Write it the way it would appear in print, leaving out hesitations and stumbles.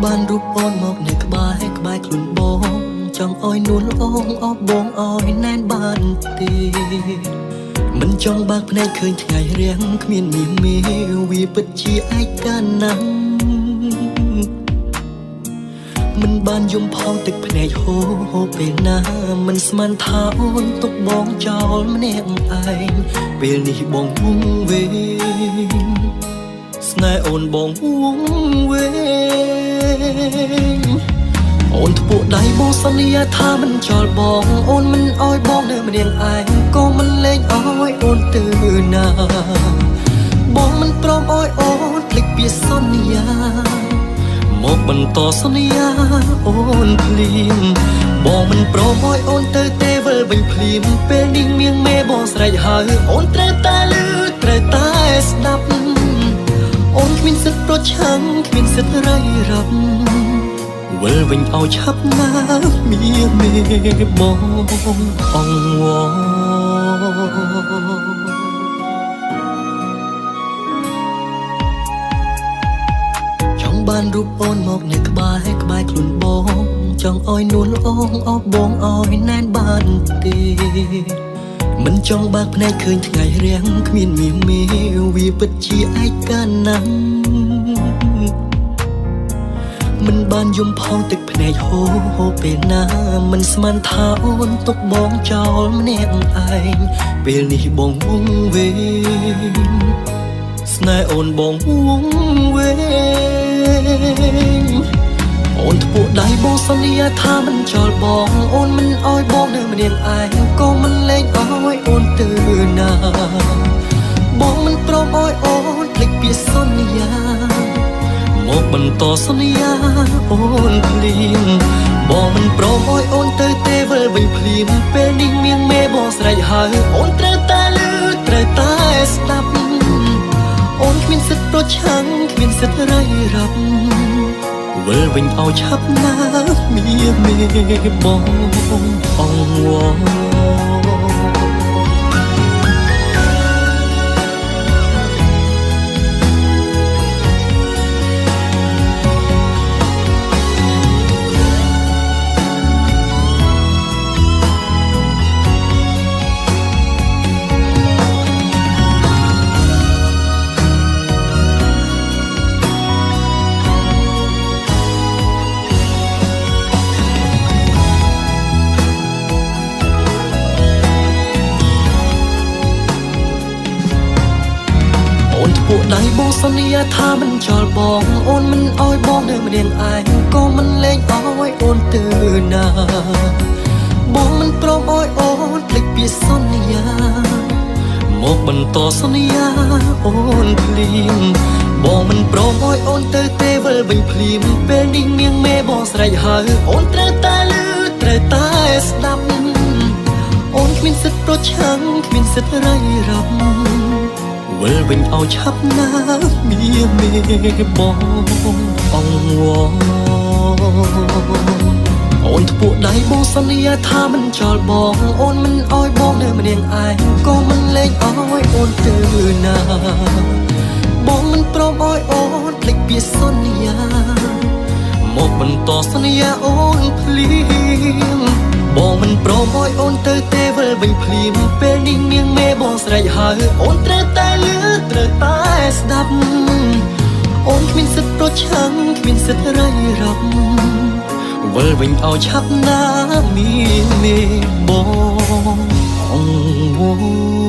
បានរូបអូនមកនៅក្បែរខ្លួនបងចង់ឲ្យនួនអូងអបបងឲ្យណែនបានទេមិនចង់បើកភ្នែកឃើញថ្ងៃរាំងគ្មានមេវាពិតជាឯកាណាស់មិនបានយំផងទឹកភ្នែកហូរពេលណាមិនស្មានថាអូនទុកបងចោលម្នាក់ឯងពេលនេះបងវងវែងស្នេហ៍អូនបងវងវែងអូនធ្ពួកដៃបងសន្យាថាមិនចោលបងអូនមិនអោយបងនៅម្នាក់ឯងក៏មិនលែងអោយអូនទៅណាបងមិនព្រមអោយអូនភ្លេចពីសន្យាមកបន្តសន្យាអូនភ្លាមបងមិនព្រមអោយអូនទៅទេវិលវិញភ្លាមពេលនេះមៀងមេបងស្រែកហើយអូនត្រូវតែលឺត្រូវតែស្ដាប់អូនគ្មានសិទ្ធិប្រឆាំងគ្មានសិទ្ធិរៃរ៉ាប់វិលវិញឲ្យឆាប់ណាមីមេបងអង្វរចង់បានរូបអូនមកនៅក្បែរខ្លួនបងចង់ឲ្យនួនអូងអបបងឲ្យណែនបានទេមិនចង់បើកភ្នែកឃើញថ្ងៃរាំងគ្មានមេវាពិតជាឯកាណាស់មិនបានយំផងទឹកភ្នែកហូរពេលណាមិនស្មានថាអូនទុកបងចោលម្នាក់ឯងពេលនេះបងវងវែងស្នេហ៍អូនបងវងវែងអូនធ្ពួកដៃបងសន្យាថាមិនចោលបងអូនមិនអោយបងនៅម្នាក់ឯងក៏មិនលែងអោយអូនទៅណាបងមិនព្រមអោយអូនភ្លេចពីសន្យាមកបន្តសន្យាអូនភ្លាមបងមិនព្រមអោយអូនទៅទេវិលវិញភ្លាមពេលនេះមៀងមេបងស្រែកហើយអូនត្រូវតែលឺត្រូវតែស្ដាប់អូនគ្មានសិទ្ធិប្រឆាំងគ្មានសិទ្ធិរៃរ៉ាប់វិលវិញឲ្យឆាប់ណាមីមេបងអង្វរពួកដៃបងសន្យាថាមិនចោលបងអូនមិនអោយបងនៅម្នាក់ឯងក៏មិនលែងអោយអូនទៅណាបងមិនព្រមអោយអូនភ្លេចពីសន្យាមកបន្តសន្យាអូនភ្លាមបងមិនព្រមអោយអូនទៅទេវិលវិញភ្លាមពេលនេះមៀងមេបងស្រែកហើយអូនត្រូវតែលឺត្រូវតែស្ដាប់អូនគ្មានសិទ្ធិប្រឆាំងគ្មានសិទ្ធិរៃរ៉ាប់វិលវិញឲ្យឆាប់ណាមីមេបងអង្វរអូនធ្ពួកដៃបងសន្យាថាមិនចោលបងអូនមិនអោយបងនៅម្នាក់ឯងក៏មិនលែងអោយអូនទៅណាបងមិនព្រមអោយអូនភ្លេចពីសន្យាមកបន្តសន្យាអូនភ្លាមបងមិនព្រមអោយអូនទៅទេវិលវិញភ្លាមពេលនេះមៀងមេបងស្រែកហើយអូនត្រូវតែលឺត្រូវតែស្ដាប់អូនគ្មានសិទ្ធិប្រឆាំងគ្មានសិទ្ធិរៃរ៉ាប់វិលវិញឲ្យឆាប់ណាមីមេបងអង្វរ